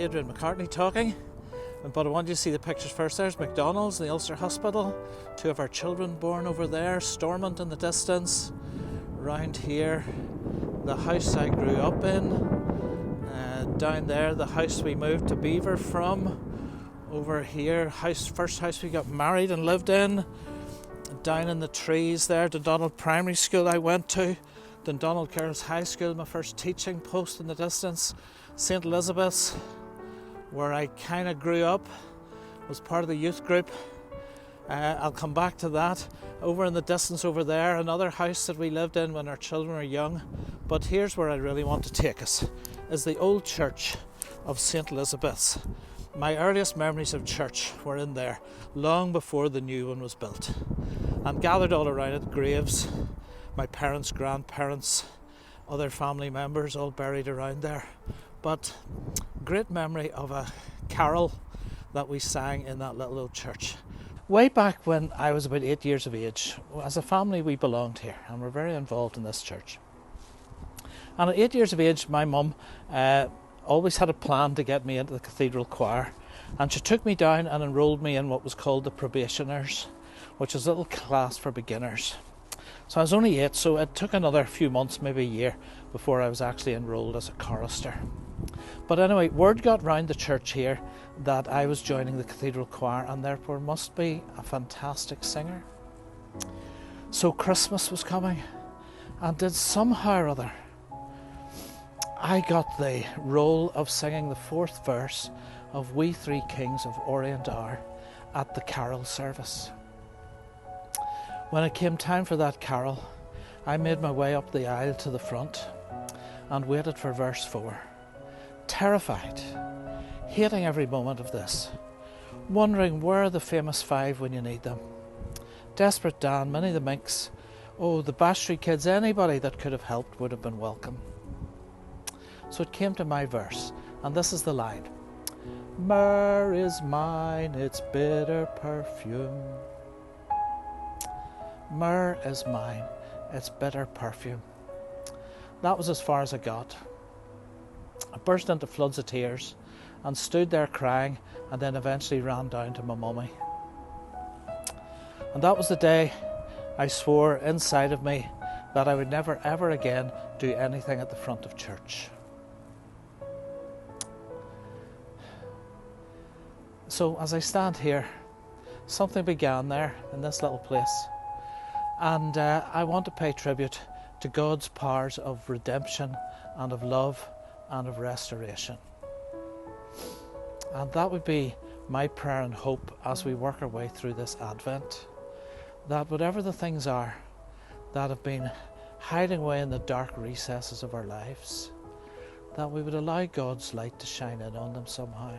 Adrian talking, but I want you to see the pictures first. There's McDonald's, the Ulster Hospital, two of our children born over there, Stormont in the distance. Around here, the house I grew up in. Down there, the house we moved to Belvoir from. Over here, first house we got married and lived in. Down in the trees there, Dundonald Primary School I went to. Dundonald Girls High School, my first teaching post in the distance. St Elizabeth's, where I kind of grew up, was part of the youth group. I'll come back to that. Over in the distance over there, another house that we lived in when our children were young. But here's where I really want to take us, is the old church of St Elizabeth's. My earliest memories of church were in there, long before the new one was built. And gathered all around it, graves, my parents, grandparents, other family members all buried around there. But great memory of a carol that we sang in that little old church. Way back when I was about 8 years of age, as a family we belonged here and were very involved in this church. And at 8 years of age, my mum always had a plan to get me into the cathedral choir, and she took me down and enrolled me in what was called the probationers, which is a little class for beginners. So I was only 8, so it took another few months, maybe a year, before I was actually enrolled as a chorister. But anyway, word got round the church here that I was joining the cathedral choir and therefore must be a fantastic singer. So Christmas was coming, and did somehow or other I got the role of singing the fourth verse of We Three Kings of Orient Are at the carol service. When it came time for that carol, I made my way up the aisle to the front and waited for verse 4, terrified, hating every moment of this, wondering where are the famous five when you need them. Desperate Dan, Minnie the Minx, the Bash Street Kids, anybody that could have helped would have been welcome. So it came to my verse, and this is the line. Myrrh is mine, its bitter perfume. Myrrh is mine, its bitter perfume. That was as far as I got. I burst into floods of tears and stood there crying, and then eventually ran down to my mummy. And that was the day I swore inside of me that I would never ever again do anything at the front of church. So as I stand here, something began there in this little place, and I want to pay tribute to God's powers of redemption and of love and of restoration. And that would be my prayer and hope as we work our way through this Advent, that whatever the things are that have been hiding away in the dark recesses of our lives, that we would allow God's light to shine in on them somehow,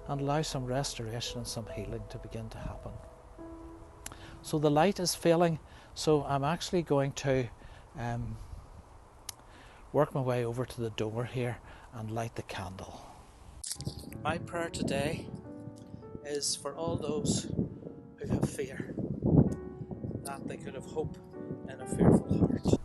and allow some restoration and some healing to begin to happen. So the light is failing, so I'm actually going to work my way over to the door here and light the candle. My prayer today is for all those who have fear, that they could have hope in a fearful heart.